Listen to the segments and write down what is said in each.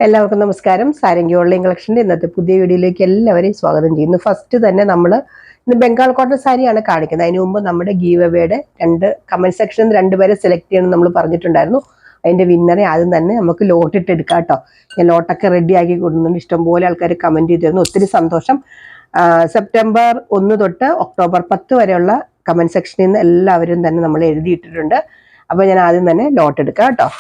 എല്ലാവർക്കും നമസ്കാരം. സാരംഗി ഓൺലൈൻ കളക്ഷൻ്റെ ഇന്നത്തെ പുതിയ വീഡിയോയിലേക്ക് എല്ലാവരെയും സ്വാഗതം ചെയ്യുന്നു. ഫസ്റ്റ് തന്നെ നമ്മൾ ഇന്ന് ബംഗാൾ കോട്ടൺ സാരിയാണ് കാണിക്കുന്നത്. അതിന് മുമ്പ് നമ്മുടെ ഗീവ് അവേയുടെ കമന്റ് സെക്ഷനിൽ 2 പേരെ സെലക്ട് ചെയ്യണമെന്ന് നമ്മൾ പറഞ്ഞിട്ടുണ്ടായിരുന്നു. അതിന്റെ വിന്നറെ ആദ്യം തന്നെ നമുക്ക് ലോട്ടിട്ട് എടുക്കാം കേട്ടോ. ഞാൻ ലോട്ടൊക്കെ റെഡി ആക്കി കൊടുക്കുന്നുണ്ട്. ഇഷ്ടംപോലെ ആൾക്കാർ കമന്റ് ചെയ്തിരുന്നു. ഒത്തിരി സന്തോഷം. സെപ്റ്റംബർ 1 തൊട്ട് ഒക്ടോബർ 10 വരെയുള്ള കമന്റ് സെക്ഷനിൽ നിന്ന് എല്ലാവരും തന്നെ നമ്മൾ എഴുതിയിട്ടിട്ടുണ്ട്. അപ്പോൾ ഞാൻ ആദ്യം തന്നെ ലോട്ട് എടുക്കാം കേട്ടോ.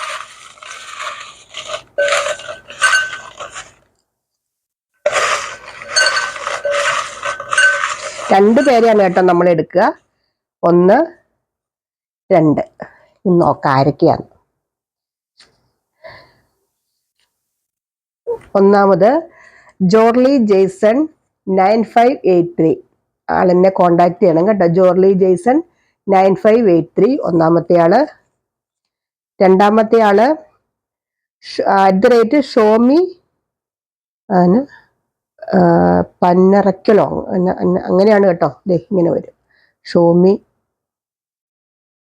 രണ്ട് പേരെയാണ് കേട്ടോ നമ്മൾ എടുക്കുക. 1, 2 നോക്കാം ആരൊക്കെയാണ്. ഒന്നാമത് ജോർലി ജെയ്സൺ 9583. ആളെന്നെ കോണ്ടാക്ട് ചെയ്യണം കേട്ടോ. ജോർലി ജെയ്സൺ 9583 ഒന്നാമത്തെ ആള്. രണ്ടാമത്തെ ആള് @ഷോമി ആണ് പന്നറക്കലോ അങ്ങനെയാണ് കേട്ടോ. ഇങ്ങനെ വരും ഷോമി.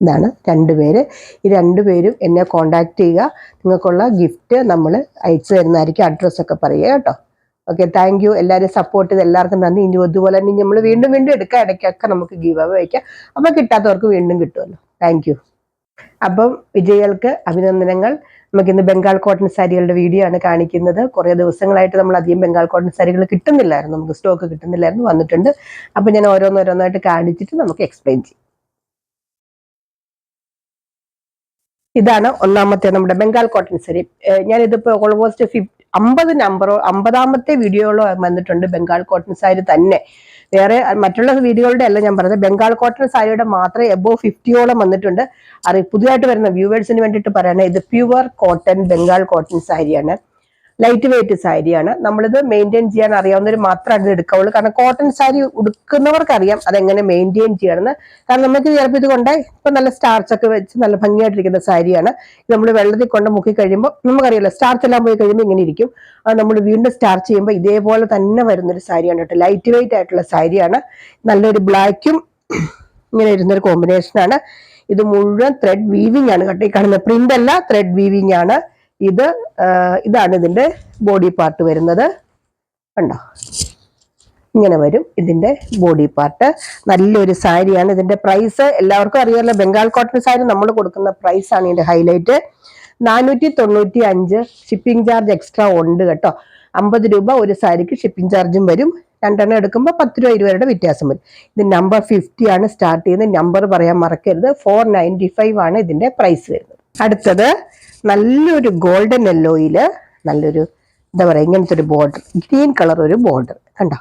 ഇതാണ് 2 പേര്. ഈ 2 പേരും എന്നെ കോണ്ടാക്ട് ചെയ്യുക. നിങ്ങൾക്കുള്ള ഗിഫ്റ്റ് നമ്മൾ അയച്ചു തരുന്നതായിരിക്കും. അഡ്രസ്സൊക്കെ പറയുക കേട്ടോ. Okay, thank you. എല്ലാവരും സപ്പോർട്ട് ചെയ്ത് എല്ലാവർക്കും നന്ദി. ഇനി അതുപോലെ തന്നെ നമ്മൾ വീണ്ടും എടുക്കാം. ഇടയ്ക്കൊക്കെ നമുക്ക് ഗീവ് അവേ വയ്ക്കാം. അപ്പം കിട്ടാത്തവർക്ക് വീണ്ടും കിട്ടുമല്ലോ. Thank you. അപ്പം വിജയികൾക്ക് അഭിനന്ദനങ്ങൾ. നമുക്കിന്ന് ബംഗാൾ കോട്ടൺ സാരികളുടെ വീഡിയോ ആണ് കാണിക്കുന്നത്. കുറേ ദിവസങ്ങളായിട്ട് നമ്മൾ അധികം ബംഗാൾ കോട്ടൺ സാരികൾ കിട്ടുന്നില്ലായിരുന്നു. നമുക്ക് സ്റ്റോക്ക് കിട്ടുന്നില്ലായിരുന്നു. വന്നിട്ടുണ്ട്. അപ്പം ഞാൻ ഓരോന്നോരോന്നായിട്ട് കാണിച്ചിട്ട് നമുക്ക് എക്സ്പ്ലെയിൻ ചെയ്യും. ഇതാണ് ഒന്നാമത്തെ നമ്മുടെ ബംഗാൾ കോട്ടൺ സാരി. ഞാനിതിപ്പോൾ ഓൾമോസ്റ്റ് 50 നമ്പറോ 50ാമത്തെ വീഡിയോകളോ വന്നിട്ടുണ്ട് ബംഗാൾ കോട്ടൺ സാരി തന്നെ. വേറെ മറ്റുള്ള വീഡിയോകളുടെ അല്ല ഞാൻ പറഞ്ഞത്. ബംഗാൾ കോട്ടൺ സാരിയുടെ മാത്രമേ എബോവ് 50യോളം വന്നിട്ടുണ്ട്. പുതിയതായിട്ട് വരുന്ന വ്യൂവേഴ്സിന് വേണ്ടിയിട്ട് പറയണേ, ഇത് പ്യുവർ കോട്ടൺ ബംഗാൾ കോട്ടൺ സാരിയാണ്. ലൈറ്റ് വെയിറ്റ് സാരിയാണ്. നമ്മളിത് മെയിൻറ്റെയിൻ ചെയ്യാൻ അറിയാവുന്നവർ മാത്രമാണ് ഇത് എടുക്കാവുള്ളൂ. കാരണം കോട്ടൺ സാരി ഉടുക്കുന്നവർക്കറിയാം അതെങ്ങനെ മെയിൻറ്റെയിൻ ചെയ്യണമെന്ന്. കാരണം നമുക്ക് ചിലപ്പോൾ ഇത് കൊണ്ട് ഇപ്പം നല്ല സ്റ്റാർച്ച് ഒക്കെ വെച്ച് നല്ല ഭംഗിയായിട്ടിരിക്കുന്ന സാരിയാണ്. നമ്മൾ വെള്ളത്തിൽ കൊണ്ട് മുക്കി കഴിയുമ്പോൾ നമുക്കറിയാലോ, സ്റ്റാർച്ച് എല്ലാം പോയി കഴിയുമ്പോൾ ഇങ്ങനെ ഇരിക്കും. അത് നമ്മൾ വീണ്ടും സ്റ്റാർച്ച് ചെയ്യുമ്പോൾ ഇതേപോലെ തന്നെ വരുന്നൊരു സാരിയാണ് കേട്ടോ. ലൈറ്റ് വെയിറ്റ് ആയിട്ടുള്ള സാരിയാണ്. നല്ലൊരു ബ്ലാക്കും ഇങ്ങനെ ഇരുന്നൊരു കോമ്പിനേഷനാണ്. ഇത് മുഴുവൻ ത്രെഡ് വീവിംഗ് ആണ് കേട്ടോ. ഈ കാണുന്ന പ്രിന്റ് അല്ല, ത്രെഡ് വീവിംഗ് ആണ്. ഇതാണ് ഇതിന്റെ ബോഡി പാർട്ട് വരുന്നത്. കണ്ടോ, ഇങ്ങനെ വരും ഇതിന്റെ ബോഡി പാർട്ട്. നല്ലൊരു സാരിയാണ്. ഇതിന്റെ പ്രൈസ് എല്ലാവർക്കും അറിയാമല്ലോ. ബംഗാൾ കോട്ടൺ സാരി നമ്മൾ കൊടുക്കുന്ന പ്രൈസ് ആണ് ഇതിന്റെ ഹൈലൈറ്റ്. 495. ഷിപ്പിംഗ് ചാർജ് എക്സ്ട്രാ ഉണ്ട് കേട്ടോ. 50 രൂപ ഒരു സാരിക്ക് ഷിപ്പിംഗ് ചാർജും വരും. 2 എണ്ണം എടുക്കുമ്പോൾ 10 രൂപ 20 രൂപയുടെ വ്യത്യാസം വരും. ഇത് നമ്പർ 50 ആണ് സ്റ്റാർട്ട് ചെയ്യുന്നത്. നമ്പർ പറയാൻ മറക്കരുത്. 495 ആണ് ഇതിന്റെ പ്രൈസ് വരുന്നത്. അടുത്തത് നല്ലൊരു ഗോൾഡൻ യെല്ലോയില് നല്ലൊരു എന്താ പറയുക, ഇങ്ങനത്തെ ഒരു ബോർഡർ, ഗ്രീൻ കളർ ഒരു ബോർഡർ. കണ്ടോ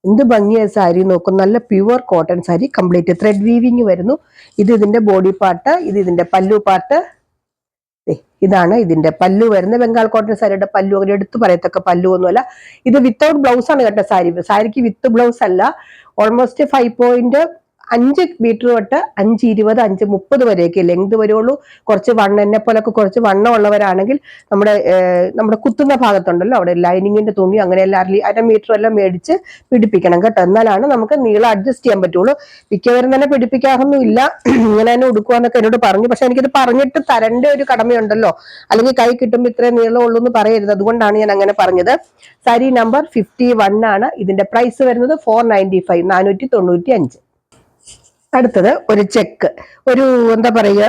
എന്ത് ഭംഗിയായ സാരി നോക്കും. നല്ല pure cotton sari. Complete thread weaving വരുന്നു. ഇതിന്റെ ബോഡി പാർട്ട്. ഇതിന്റെ പല്ലു പാർട്ട്. ഇതാണ് ഇതിന്റെ പല്ലു വരുന്നത്. ബംഗാൾ കോട്ടൺ സാരിയുടെ പല്ലു അങ്ങനെ എടുത്തു പറയത്തക്ക പല്ലു ഒന്നുമല്ല. ഇത് വിത്തൗട്ട് ബ്ലൗസ് ആണ് കേട്ടോ. സാരിക്ക് വിത്ത് ബ്ലൗസ് അല്ല. ഓൾമോസ്റ്റ് 5.5 മീറ്റർ തൊട്ട് 5.20 5.30 വരെയൊക്കെ ലെങ്ത് വരുള്ളൂ. കുറച്ച് എന്നെ പോലൊക്കെ കുറച്ച് വണ്ണം ഉള്ളവരാണെങ്കിൽ നമ്മുടെ കുത്തുന്ന ഭാഗത്തുണ്ടല്ലോ, അവിടെ ലൈനിങ്ങിന്റെ തുണി അങ്ങനെയെല്ലാം 1/2 മീറ്റർ എല്ലാം മേടിച്ച് പിടിപ്പിക്കണം കേട്ടോ. എന്നാലാണ് നമുക്ക് നീളം അഡ്ജസ്റ്റ് ചെയ്യാൻ പറ്റുള്ളൂ. മിക്കവരും തന്നെ പിടിപ്പിക്കാറൊന്നും ഇല്ല. ഇങ്ങനെ തന്നെ ഉടുക്കുവാന്നൊക്കെ എന്നോട് പറഞ്ഞു. പക്ഷെ എനിക്കിത് പറഞ്ഞിട്ട് തരേണ്ട ഒരു കടമയുണ്ടല്ലോ. അല്ലെങ്കിൽ കൈ കിട്ടുമ്പോൾ ഇത്രയും നീളമുള്ളൂ എന്ന് പറയരുത്. അതുകൊണ്ടാണ് ഞാൻ അങ്ങനെ പറഞ്ഞത്. സാരി നമ്പർ 51 ആണ്. ഇതിന്റെ പ്രൈസ് വരുന്നത് 495 495. അടുത്തത് ഒരു ചെക്ക്, ഒരു എന്താ പറയുക,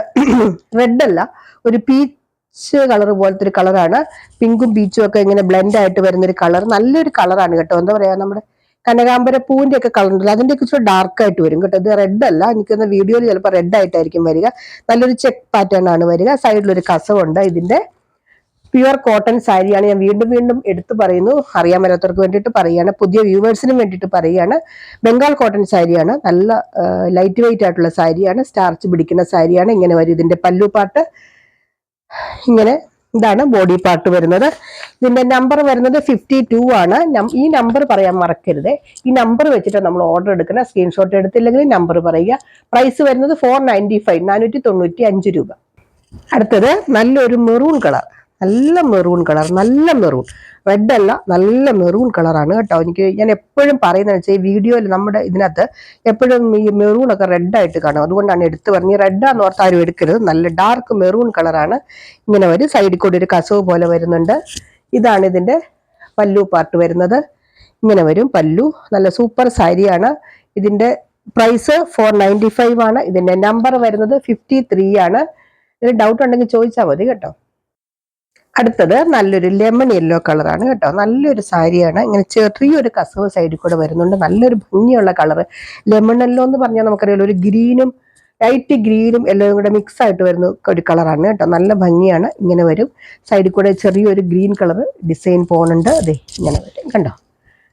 റെഡ് അല്ല, ഒരു പീച്ച് കളർ പോലത്തെ ഒരു കളറാണ്. പിങ്കും പീച്ചും ഒക്കെ ഇങ്ങനെ ബ്ലെൻഡ് ആയിട്ട് വരുന്നൊരു കളർ. നല്ലൊരു കളറാണ് കേട്ടോ. എന്താ പറയാ, നമ്മുടെ കനകാമ്പര പൂവിന്റെ ഒക്കെ കളർ ഉണ്ടല്ലോ, അതിന്റെ ഒക്കെ ഇച്ചിരി ഡാർക്ക് ആയിട്ട് വരും കേട്ടോ. ഇത് റെഡ് അല്ല. എനിക്കൊന്ന് വീഡിയോയിൽ ചിലപ്പോൾ റെഡ് ആയിട്ടായിരിക്കും വരിക. നല്ലൊരു ചെക്ക് പാറ്റേൺ ആണ് വരിക. സൈഡിലൊരു കസവുണ്ട്. ഇതിന്റെ പ്യുവർ കോട്ടൺ സാരിയാണ്. ഞാൻ വീണ്ടും എടുത്തു പറയുന്നു. അറിയാൻ വരാത്തവർക്ക് വേണ്ടിയിട്ട് പറയുകയാണ്, പുതിയ വ്യൂവേഴ്സിനും വേണ്ടിയിട്ട് പറയുകയാണ്. ബംഗാൾ കോട്ടൺ സാരിയാണ്. നല്ല ലൈറ്റ് വെയിറ്റ് ആയിട്ടുള്ള സാരിയാണ്. സ്റ്റാർച്ച് പിടിക്കുന്ന സാരിയാണ്. ഇങ്ങനെ വരും ഇതിന്റെ പല്ലു പാർട്ട്. ഇങ്ങനെ ഇതാണ് ബോഡി പാർട്ട് വരുന്നത്. ഇതിന്റെ നമ്പർ വരുന്നത് 52 ആണ്. ഈ നമ്പർ പറയാൻ മറക്കരുത്. ഈ നമ്പർ വെച്ചിട്ട് നമ്മൾ ഓർഡർ എടുക്കുന്ന. സ്ക്രീൻഷോട്ട് എടുത്തില്ലെങ്കിൽ നമ്പർ പറയുക. പ്രൈസ് വരുന്നത് 495 495 രൂപ. അടുത്തത് നല്ലൊരു മെറൂൺ കളർ. നല്ല മെറൂൺ കളർ, നല്ല മെറൂൺ, റെഡ് അല്ല, നല്ല മെറൂൺ കളറാണ് കേട്ടോ. ഞാൻ എപ്പോഴും പറയുന്നത് വെച്ചാൽ ഈ വീഡിയോയിൽ നമ്മുടെ ഇതിനകത്ത് എപ്പോഴും ഈ മെറൂൺ ഒക്കെ റെഡായിട്ട് കാണും. അതുകൊണ്ടാണ് എടുത്ത് പറഞ്ഞ് റെഡാന്ന് ഓർത്ത് ആരും എടുക്കരുത്. നല്ല ഡാർക്ക് മെറൂൺ കളറാണ്. ഇങ്ങനെ വരും. സൈഡിൽ കൂടി ഒരു കസവ് പോലെ വരുന്നുണ്ട്. ഇതാണ് ഇതിന്റെ പല്ലു പാർട്ട് വരുന്നത്. ഇങ്ങനെ വരും പല്ലു. നല്ല സൂപ്പർ സാരിയാണ്. ഇതിന്റെ പ്രൈസ് 495 ആണ്. ഇതിന്റെ നമ്പർ വരുന്നത് 53 ആണ്. ഇതിന് ഡൗട്ട് ഉണ്ടെങ്കിൽ ചോദിച്ചാൽ മതി കേട്ടോ. അടുത്തത് നല്ലൊരു ലെമൺ യെല്ലോ കളറാണ് കേട്ടോ. നല്ലൊരു സാരിയാണ്. ഇങ്ങനെ ചെറിയൊരു കസവ് സൈഡിൽ കൂടെ വരുന്നുണ്ട്. നല്ലൊരു ഭംഗിയുള്ള കളർ. ലെമൺ യെല്ലോ എന്ന് പറഞ്ഞാൽ നമുക്കറിയാലോ, ഒരു ഗ്രീനും ലൈറ്റ് ഗ്രീനും യെല്ലോയും കൂടെ മിക്സ് ആയിട്ട് വരുന്ന ഒരു കളറാണ് കേട്ടോ. നല്ല ഭംഗിയാണ്. ഇങ്ങനെ വരും. സൈഡിൽ കൂടെ ചെറിയൊരു ഗ്രീൻ കളർ ഡിസൈൻ പോകുന്നുണ്ട്. അതെ, ഇങ്ങനെ വരും കണ്ടോ.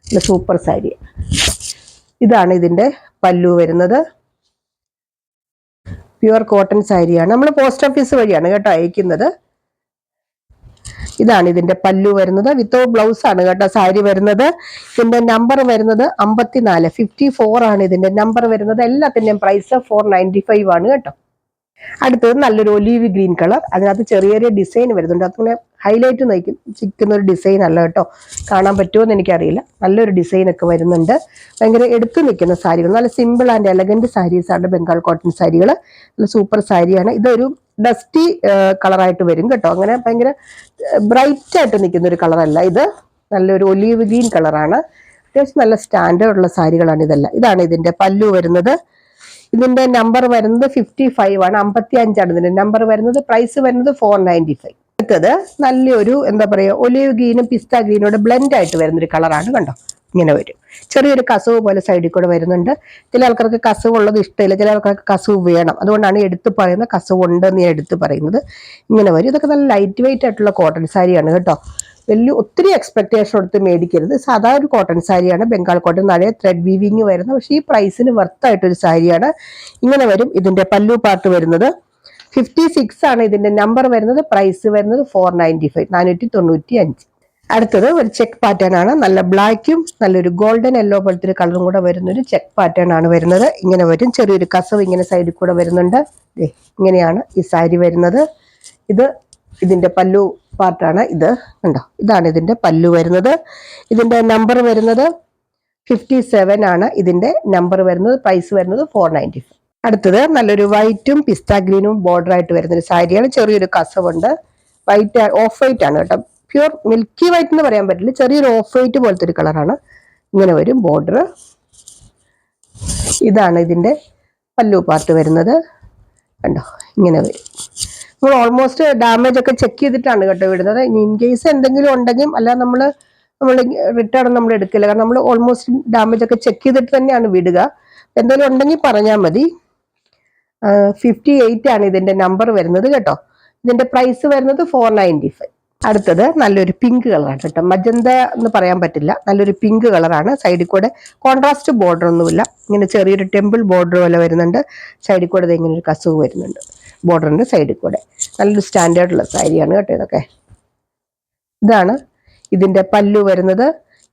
നല്ല സൂപ്പർ സാരി. ഇതാണ് ഇതിന്റെ പല്ലു വരുന്നത്. പ്യുവർ കോട്ടൺ സാരിയാണ്. നമ്മൾ പോസ്റ്റ് ഓഫീസ് വഴിയാണ് കേട്ടോ അയക്കുന്നത്. ഇതാണ് ഇതിന്റെ പല്ലു വരുന്നത്. വിത്തൗട്ട് ബ്ലൗസ് ആണ് കേട്ടോ സാരി വരുന്നത്. ഇതിന്റെ നമ്പർ വരുന്നത് 54, 54 ആണ് ഇതിന്റെ നമ്പർ വരുന്നത്. എല്ലാത്തിന്റെയും പ്രൈസ് 495 ആണ് കേട്ടോ. അടുത്തത് നല്ലൊരു ഒലീവ് ഗ്രീൻ കളർ. അതിനകത്ത് ചെറിയ ചെറിയ ഡിസൈൻ വരുന്നുണ്ട്. അതിങ്ങനെ ഹൈലൈറ്റ് നിൽക്കുന്ന ഒരു ഡിസൈൻ അല്ല കേട്ടോ. കാണാൻ പറ്റുമോ എന്ന് എനിക്കറിയില്ല. നല്ലൊരു ഡിസൈൻ ഒക്കെ വരുന്നുണ്ട്. ഭയങ്കര എടുത്തു നിൽക്കുന്ന സാരികൾ. നല്ല സിമ്പിൾ ആൻഡ് എലഗന്റ് സാരീസ് ആണ് ബംഗാൾ കോട്ടൺ സാരികൾ. നല്ല സൂപ്പർ സാരിയാണ്. ഇതൊരു ഡസ്റ്റി കളറായിട്ട് വരും കേട്ടോ. അങ്ങനെ ഭയങ്കര ബ്രൈറ്റ് ആയിട്ട് നിൽക്കുന്ന ഒരു കളറല്ല ഇത്. നല്ലൊരു ഒലീവ് ഗ്രീൻ കളറാണ്. അത്യാവശ്യം നല്ല സ്റ്റാൻഡേർഡ് ഉള്ള സാരികളാണ് ഇതെല്ലാം. ഇതാണ് ഇതിന്റെ പല്ലു വരുന്നത്. ഇതിന്റെ നമ്പർ വരുന്നത് 55 ആണ്. 55 ആണ് ഇതിന്റെ നമ്പർ വരുന്നത്. പ്രൈസ് വരുന്നത് 495. അടുത്തത് നല്ലൊരു എന്താ പറയുക, ഒലിവ് ഗ്രീനും പിസ്ത ഗ്രീനോട് ബ്ലെൻഡ് ആയിട്ട് വരുന്നൊരു കളറാണ് കണ്ടോ. ഇങ്ങനെ വരും. ചെറിയൊരു കസവ് പോലെ സൈഡിൽ കൂടെ വരുന്നുണ്ട്. ചില ആൾക്കാർക്ക് കസവ് ഉള്ളത് ഇഷ്ടമില്ല, ചില ആൾക്കാർക്ക് കസവ് വേണം. അതുകൊണ്ടാണ് എടുത്ത് പറയുന്നത് കസവ് ഉണ്ടെന്ന് ഞാൻ എടുത്ത് പറയുന്നത്. ഇങ്ങനെ വരും. ഇതൊക്കെ നല്ല ലൈറ്റ് വെയിറ്റ് ആയിട്ടുള്ള കോട്ടൺ സാരിയാണ് കേട്ടോ. ഒത്തിരി എക്സ്പെക്ടേഷൻ എടുത്ത് മേടിക്കരുത്. സാധാ ഒരു കോട്ടൺ സാരിയാണ്. ബംഗാൾ കോട്ടൺ നിറയെ ത്രെഡ് വീവിങ് വരുന്നത്. പക്ഷേ ഈ പ്രൈസിന് വർത്തായിട്ടൊരു സാരിയാണ്. ഇങ്ങനെ വരും ഇതിന്റെ പല്ലു പാർട്ട് വരുന്നത്. 56 ആണ് ഇതിന്റെ നമ്പർ വരുന്നത്. പ്രൈസ് വരുന്നത് 495, 495. അടുത്തത് ഒരു ചെക്ക് പാറ്റേൺ ആണ്. നല്ല ബ്ലാക്കും നല്ലൊരു ഗോൾഡൻ യെല്ലോ പോലത്തെ ഒരു കളറും കൂടെ വരുന്ന ഒരു ചെക്ക് പാറ്റേൺ ആണ് വരുന്നത്. ഇങ്ങനെ വരും. ചെറിയൊരു കസവ് ഇങ്ങനെ സൈഡിൽ കൂടെ വരുന്നുണ്ട്. ഇങ്ങനെയാണ് ഈ സാരി വരുന്നത്. ഇതിന്റെ പല്ലു പാർട്ടാണ് ഇത് കണ്ടോ. ഇതാണ് ഇതിന്റെ പല്ലു വരുന്നത്. ഇതിന്റെ നമ്പർ വരുന്നത് 57 ആണ് ഇതിന്റെ നമ്പർ വരുന്നത്. പ്രൈസ് വരുന്നത് 495. അടുത്തത് നല്ലൊരു വൈറ്റും പിസ്ത ഗ്രീനും ബോർഡർ ആയിട്ട് വരുന്ന ഒരു സാരിയാണ്. ചെറിയൊരു കസവുണ്ട്. വൈറ്റ്, ഓഫ് വൈറ്റ് ആണ് കേട്ടോ. പ്യൂർ മിൽക്കി വൈറ്റ് എന്ന് പറയാൻ പറ്റില്ല. ചെറിയൊരു ഓഫ് വൈറ്റ് പോലത്തെ ഒരു കളറാണ്. ഇങ്ങനെ വരും ബോർഡർ. ഇതാണ് ഇതിന്റെ പല്ലു പാർട്ട് വരുന്നത് കണ്ടോ. ഇങ്ങനെ വരും. നമ്മൾ ഓൾമോസ്റ്റ് ഡാമേജ് ഒക്കെ ചെക്ക് ചെയ്തിട്ടാണ് കേട്ടോ വിടുന്നത്. ഇൻ കേസ് എന്തെങ്കിലും ഉണ്ടെങ്കിൽ അല്ല നമ്മൾ റിട്ടേൺ നമ്മൾ എടുക്കില്ല. കാരണം നമ്മൾ ഓൾമോസ്റ്റ് ഡാമേജ് ഒക്കെ ചെക്ക് ചെയ്തിട്ട് തന്നെയാണ് വിടുക. എന്തെങ്കിലും ഉണ്ടെങ്കിൽ പറഞ്ഞാൽ മതി. 58 ആണ് ഇതിന്റെ നമ്പർ വരുന്നത് കേട്ടോ. ഇതിന്റെ പ്രൈസ് വരുന്നത് 495. അടുത്തത് നല്ലൊരു പിങ്ക് കളറാണ് കേട്ടോ. മജന്ത എന്ന് പറയാൻ പറ്റില്ല. നല്ലൊരു പിങ്ക് കളറാണ്. സൈഡിൽ കൂടെ കോൺട്രാസ്റ്റ് ബോർഡർ ഒന്നുമില്ല. ഇങ്ങനെ ചെറിയൊരു ടെമ്പിൾ ബോർഡർ പോലെ വരുന്നുണ്ട്. സൈഡിൽ കൂടെ ഇങ്ങനെ ഒരു കസവ് വരുന്നുണ്ട് ബോർഡറിന്റെ സൈഡിൽ കൂടെ. നല്ലൊരു സ്റ്റാൻഡേർഡ് ഉള്ള സാരിയാണ് കേട്ടോ ഇതൊക്കെ. ഇതാണ് ഇതിന്റെ പല്ലു വരുന്നത്.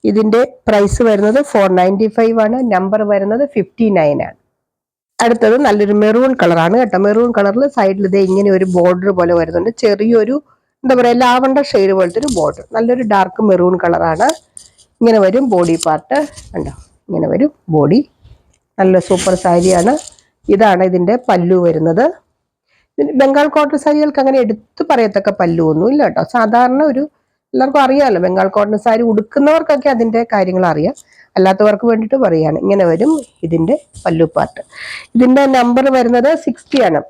ഇതിന്റെ പ്രൈസ് വരുന്നത് 495 ആണ്. നമ്പർ വരുന്നത് 59 ആണ്. അടുത്തത് നല്ലൊരു മെറൂൺ കളറാണ് കേട്ടോ. മെറൂൺ കളറിൽ സൈഡിൽ ഇതേ ഇങ്ങനെ ഒരു ബോർഡർ പോലെ വരുന്നുണ്ട്. ചെറിയൊരു എന്താ പറയുക, ലാവണ്ടർ ഷെയ്ഡ് പോലത്തെ ഒരു ബോർഡർ. നല്ലൊരു ഡാർക്ക് മെറൂൺ കളറാണ്. ഇങ്ങനെ വരും ബോഡി പാർട്ട് കണ്ടോ. ഇങ്ങനെ വരും ബോഡി. നല്ല സൂപ്പർ സാരിയാണ്. ഇതാണ് ഇതിന്റെ പല്ലു വരുന്നത്. ബംഗാൾ കോട്ടൺ സാരികൾക്ക് അങ്ങനെ എടുത്തു പറയത്തക്ക പല്ലു ഒന്നും ഇല്ല കേട്ടോ. സാധാരണ ഒരു എല്ലാവർക്കും അറിയാമല്ലോ, ബംഗാൾ കോട്ടൺ സാരി ഉടുക്കുന്നവർക്കൊക്കെ അതിന്റെ കാര്യങ്ങൾ അറിയാം. അല്ലാത്തവർക്ക് വേണ്ടിയിട്ട് പറയാണ്. ഇങ്ങനെ വരും ഇതിന്റെ പല്ലു പാർട്ട്. ഇതിന്റെ നമ്പർ വരുന്നത് 60 ആണ്.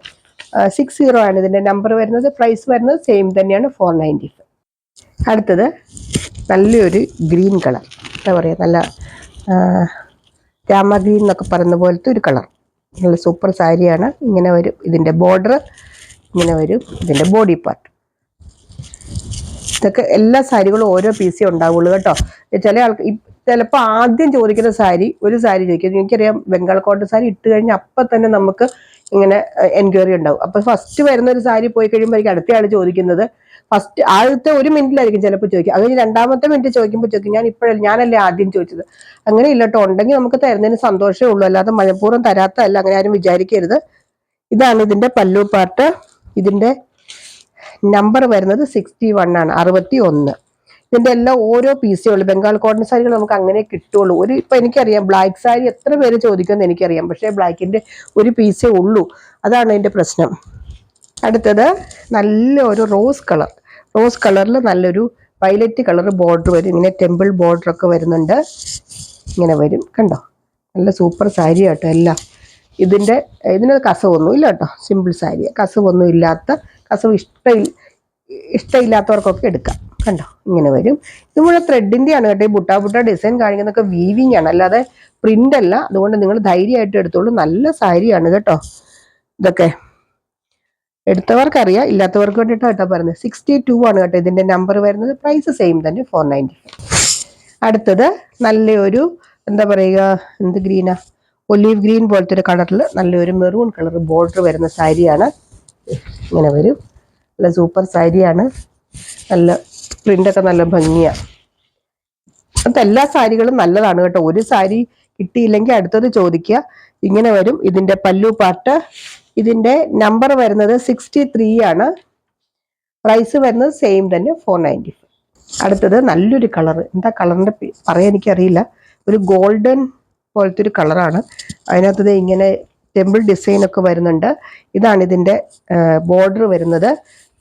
60 ആണ് ഇതിന്റെ നമ്പർ വരുന്നത്. പ്രൈസ് വരുന്നത് സെയിം തന്നെയാണ്, 495. അടുത്തത് നല്ലൊരു ഗ്രീൻ കളർ. എന്താ പറയുക, നല്ല രാമ ഗ്രീൻ എന്നൊക്കെ പറയുന്ന പോലത്തെ ഒരു കളർ. നല്ല സൂപ്പർ സാരിയാണ്. ഇങ്ങനെ വരും ഇതിന്റെ ബോർഡർ. ഇങ്ങനെ വരും ഇതിന്റെ ബോഡി പാർട്ട്. ഇതൊക്കെ എല്ലാ സാരികളും ഓരോ പീസേ ഉണ്ടാവുള്ളൂ കേട്ടോ. ചില ആൾക്ക് ചിലപ്പോൾ ആദ്യം ചോദിക്കുന്ന ഒരു സാരി ചോദിക്കുന്നത്, എനിക്കറിയാം ബംഗാൾ കോട്ടൺ സാരി ഇട്ട് കഴിഞ്ഞാൽ അപ്പം തന്നെ നമുക്ക് ഇങ്ങനെ എൻക്വയറി ഉണ്ടാവും. അപ്പൊ ഫസ്റ്റ് വരുന്ന ഒരു സാരി പോയി കഴിയുമ്പോഴേക്കും അടുത്ത ആൾ ചോദിക്കുന്നത് ആദ്യത്തെ 1 മിനിറ്റിലായിരിക്കും ചിലപ്പോൾ ചോദിക്കുക. അത് കഴിഞ്ഞ് 2ാമത്തെ മിനിറ്റ് ചോദിക്കുമ്പോൾ ചോദിക്കും ഞാനല്ലേ ആദ്യം ചോദിച്ചത്. അങ്ങനെ ഇല്ല കേട്ടോ. ഉണ്ടെങ്കിൽ നമുക്ക് തരുന്നതിന് സന്തോഷമേ ഉള്ളൂ. അല്ലാതെ മനഃപൂർവ്വം തരാത്തതല്ല. അങ്ങനെ ആരും വിചാരിക്കരുത്. ഇതാണ് ഇതിന്റെ പല്ലു പാർട്ട്. ഇതിന്റെ നമ്പർ വരുന്നത് 61 ആണ്, 61. ഇതിന്റെ എല്ലാം ഓരോ പീസേ ഉള്ളൂ. ബംഗാൾ കോട്ടൺ സാരികൾ നമുക്ക് അങ്ങനെ കിട്ടുള്ളൂ. ഇപ്പൊ എനിക്കറിയാം ബ്ലാക്ക് സാരി എത്ര പേര് ചോദിക്കുമെന്ന് എനിക്കറിയാം. പക്ഷേ ബ്ലാക്കിന്റെ ഒരു പീസേ ഉള്ളൂ. അതാണ് അതിന്റെ പ്രശ്നം. അടുത്തത് നല്ലൊരു റോസ് കളറിൽ നല്ലൊരു വയലറ്റ് കളർ ബോർഡർ വരും, ഇങ്ങനെ ടെമ്പിൾ ബോർഡർ ഒക്കെ വരുന്നുണ്ട്, ഇങ്ങനെ വരും കണ്ടോ. നല്ല സൂപ്പർ സാരി കേട്ടോ എല്ലാം. ഇതിന് കസവൊന്നും ഇല്ല കേട്ടോ, സിമ്പിൾ സാരി, കസവൊന്നും ഇല്ലാത്ത, കസവ് ഇഷ്ടമില്ലാത്തവർക്കൊക്കെ എടുക്കാം കണ്ടോ. ഇങ്ങനെ വരും. ഇത് മുഴുവൻ ത്രെഡിന്റെ ആണ് കേട്ടോ. ഈ ബുട്ട ഡിസൈൻ കാണിക്കുന്നതൊക്കെ വീവിങ് ആണ്, അല്ലാതെ പ്രിന്റ് അല്ല. അതുകൊണ്ട് നിങ്ങൾ ധൈര്യമായിട്ട് എടുത്തോളൂ, നല്ല സാരിയാണ് കേട്ടോ. ഇതൊക്കെ എടുത്തവർക്കറിയാം, ഇല്ലാത്തവർക്ക് വേണ്ടിയിട്ടാണ് കേട്ടോ പറയുന്നത്. 62 ആണ് കേട്ടോ ഇതിന്റെ നമ്പർ വരുന്നത്. പ്രൈസ് സെയിം തന്നെ, 495. അടുത്തത് നല്ലൊരു എന്താ പറയുക, എന്ത് ഗ്രീനാ, ഒലീവ് ഗ്രീൻ പോലത്തെ ഒരു കളറിൽ നല്ലൊരു മെറൂൺ കളർ ബോർഡർ വരുന്ന സാരിയാണ്. ഇങ്ങനെ വരും, നല്ല സൂപ്പർ സാരിയാണ്, നല്ല പ്രിന്റൊക്കെ നല്ല ഭംഗിയാണ്. അത് എല്ലാ സാരികളും നല്ലതാണ് കേട്ടോ. ഒരു സാരി കിട്ടിയില്ലെങ്കിൽ അടുത്തത് ചോദിക്കുക. ഇങ്ങനെ വരും ഇതിന്റെ പല്ലു പാർട്ട്. ഇതിന്റെ നമ്പർ വരുന്നത് 63 ആണ്. പ്രൈസ് വരുന്നത് സെയിം തന്നെ, 495. അടുത്തത് നല്ലൊരു കളർ, എന്താ കളറിന്റെ പറയാൻ എനിക്കറിയില്ല, ഒരു ഗോൾഡൻ പോലത്തെ ഒരു കളറാണ്. അതിനകത്തത് ഇങ്ങനെ ടെമ്പിൾ ഡിസൈൻ ഒക്കെ വരുന്നുണ്ട്. ഇതാണ് ഇതിന്റെ ബോർഡർ വരുന്നത്.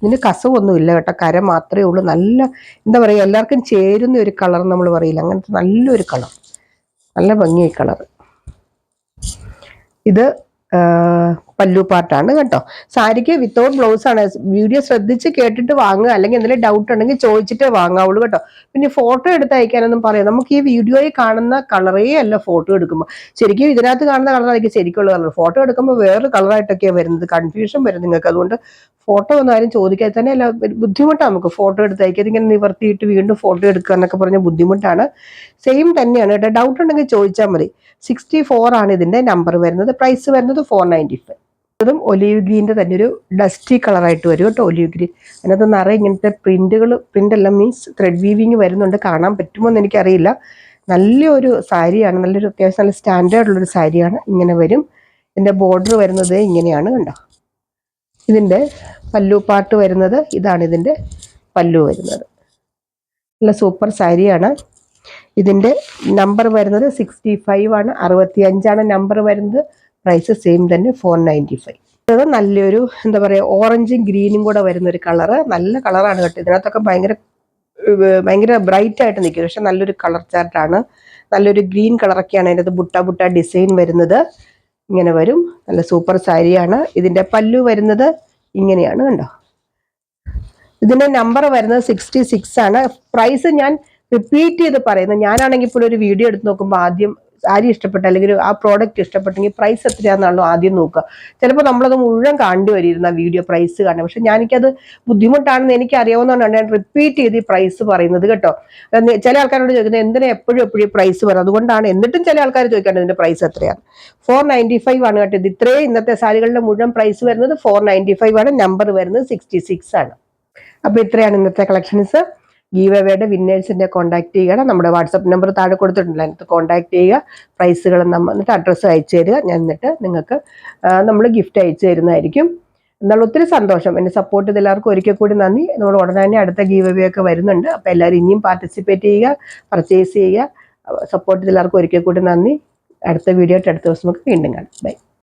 ഇതിന് കസവൊന്നും ഇല്ല കേട്ടോ, കര മാത്രമേ ഉള്ളൂ. നല്ല എന്താ പറയുക, എല്ലാവർക്കും ചേരുന്ന ഒരു കളർ നമ്മൾ പറയില്ല, അങ്ങനത്തെ നല്ലൊരു കളർ, നല്ല ഭംഗിയായി കളർ. ഇത് പല്ലു പാർട്ടാണ് കേട്ടോ. സാരിക്ക് വിത്തൗട്ട് ബ്ലൗസ് ആണ്. വീഡിയോ ശ്രദ്ധിച്ച് കേട്ടിട്ട് വാങ്ങുക, അല്ലെങ്കിൽ എന്തെങ്കിലും ഡൗട്ട് ഉണ്ടെങ്കിൽ ചോദിച്ചിട്ടേ വാങ്ങാവുള്ളൂ കേട്ടോ. പിന്നെ ഫോട്ടോ എടുത്ത് അയക്കാനൊന്നും പറയാം. നമുക്ക് ഈ വീഡിയോയിൽ കാണുന്ന കളറേ അല്ല ഫോട്ടോ എടുക്കുമ്പോൾ. ശരിക്കും ഇതിനകത്ത് കാണുന്ന കളറായിരിക്കും ശരിക്കുള്ള കളർ. ഫോട്ടോ എടുക്കുമ്പോൾ വേറെ കളറായിട്ടൊക്കെയാണ് വരുന്നത്, കൺഫ്യൂഷൻ വരും നിങ്ങൾക്ക്. അതുകൊണ്ട് ഫോട്ടോ ഒന്നും ആരും ചോദിക്കാതെ തന്നെ അല്ല, ബുദ്ധിമുട്ടാണ് നമുക്ക് ഫോട്ടോ എടുത്ത് അയക്കുക. ഇങ്ങനെ നിവർത്തിയിട്ട് വീണ്ടും ഫോട്ടോ എടുക്കുക എന്നൊക്കെ പറഞ്ഞ ബുദ്ധിമുട്ടാണ്. സെയിം തന്നെയാണ് കേട്ടോ, ഡൗട്ട് ഉണ്ടെങ്കിൽ ചോദിച്ചാൽ മതി. 64 ആണ് ഇതിന്റെ നമ്പർ വരുന്നത്. പ്രൈസ് വരുന്നത് 495. അതും ഒലീവ് ഗ്രീൻ്റെ തന്നെ ഒരു ഡസ്റ്റി കളറായിട്ട് വരും കേട്ടോ, ഒലീവ് ഗ്രീൻ. അതിനകത്ത് നിറയെ ഇങ്ങനത്തെ പ്രിന്റ് എല്ലാം മീൻസ് ത്രെഡ് വീവിങ് വരുന്നുണ്ട്. കാണാൻ പറ്റുമോ എന്ന് എനിക്കറിയില്ല. നല്ലൊരു സാരിയാണ്, നല്ലൊരു അത്യാവശ്യം നല്ല സ്റ്റാൻഡേർഡ് ഉള്ളൊരു സാരിയാണ്. ഇങ്ങനെ വരും. ഇതിന്റെ ബോർഡർ വരുന്നത് ഇങ്ങനെയാണ് കണ്ടോ. ഇതിന്റെ പല്ലു പാർട്ട് വരുന്നത് ഇതാണ്, ഇതിന്റെ പല്ലു വരുന്നത്. നല്ല സൂപ്പർ സാരിയാണ്. ഇതിന്റെ നമ്പർ വരുന്നത് 65 ആണ്, 65 ആണ് നമ്പർ വരുന്നത്. പ്രൈസ് സെയിം തന്നെ, 495. അത് നല്ലൊരു എന്താ പറയുക, ഓറഞ്ചും ഗ്രീനും കൂടെ വരുന്ന ഒരു കളറ്. നല്ല കളറാണ് കേട്ടോ. ഇതിനകത്തൊക്കെ ഭയങ്കര ബ്രൈറ്റ് ആയിട്ട് നിൽക്കുന്നത്, പക്ഷെ നല്ലൊരു കളർ ചാർട്ടാണ്. നല്ലൊരു ഗ്രീൻ കളറൊക്കെയാണ് അതിനകത്ത് ബുട്ട ഡിസൈൻ വരുന്നത്. ഇങ്ങനെ വരും, നല്ല സൂപ്പർ സാരിയാണ്. ഇതിന്റെ പല്ലു വരുന്നത് ഇങ്ങനെയാണ് കണ്ടോ. ഇതിന്റെ നമ്പർ വരുന്നത് 66 ആണ്. പ്രൈസ് ഞാൻ റിപ്പീറ്റ് ചെയ്ത് പറയുന്നത്, ഞാനാണെങ്കിൽ ഇപ്പോൾ ഒരു വീഡിയോ എടുത്ത് നോക്കുമ്പോൾ ആദ്യം സാരി ഇഷ്ടപ്പെട്ട അല്ലെങ്കിൽ ആ പ്രോഡക്റ്റ് ഇഷ്ടപ്പെട്ടെങ്കിൽ പ്രൈസ് എത്രയാണെന്നാണല്ലോ ആദ്യം നോക്കുക. ചിലപ്പോൾ നമ്മളത് മുഴുവൻ കണ്ടു വരിയിരുന്ന വീഡിയോ പ്രൈസ് കാണാൻ. പക്ഷെ എനിക്കത് ബുദ്ധിമുട്ടാണെന്ന് എനിക്ക് അറിയാവുന്നതുകൊണ്ടാണ് ഞാൻ റിപ്പീറ്റ് ചെയ്ത് ഈ പ്രൈസ് പറയുന്നത് കേട്ടോ. ചില ആൾക്കാരോട് ചോദിക്കുന്നത് എന്തിനാ എപ്പോഴും പ്രൈസ് പറയുന്നത്, അതുകൊണ്ടാണ്. എന്നിട്ടും ചില ആൾക്കാർ ചോദിക്കാണ്ട് ഇതിന്റെ പ്രൈസ് എത്രയാണ്. 495 ആണ് കേട്ടോ. ഇത് ഇത്രയും ഇന്നത്തെ സാരികളുടെ മുഴുവൻ പ്രൈസ് വരുന്നത് 495 ആണ്. നമ്പർ വരുന്നത് 66 ആണ്. അപ്പൊ ഇത്രയാണ് ഇന്നത്തെ കളക്ഷൻസ്. ഗീവ് അവേയുടെ വിന്നേഴ്സിന്റെ കോൺടാക്ട് ചെയ്യുക. നമ്മുടെ വാട്സപ്പ് നമ്പർ താഴെ കൊടുത്തിട്ടുണ്ട്, അതിനകത്ത് കോൺടാക്ട് ചെയ്യുക. പ്രൈസുകൾ എന്നിട്ട് അഡ്രസ്സ് അയച്ചു തരിക. ഞാൻ എന്നിട്ട് നിങ്ങൾക്ക് നമ്മൾ ഗിഫ്റ്റ് അയച്ചു തരുന്നതായിരിക്കും. എന്നാൽ ഒത്തിരി സന്തോഷം. എന്നെ സപ്പോർട്ട് ചെയ്ത് എല്ലാവർക്കും ഒരിക്കൽ കൂടി നന്ദി. നമ്മൾ ഉടനെ തന്നെ അടുത്ത ഗീവ് അവേ ഒക്കെ വരുന്നുണ്ട്. അപ്പോൾ എല്ലാവരും ഇനിയും പാർട്ടിസിപ്പേറ്റ് ചെയ്യുക, പർച്ചേസ് ചെയ്യുക. സപ്പോർട്ട് ചെയ്ത് എല്ലാവർക്കും ഒരിക്കൽ കൂടി നന്ദി. അടുത്ത വീഡിയോ ആയിട്ട് അടുത്ത ദിവസം നമുക്ക് വീണ്ടും കാണാം. ബൈ.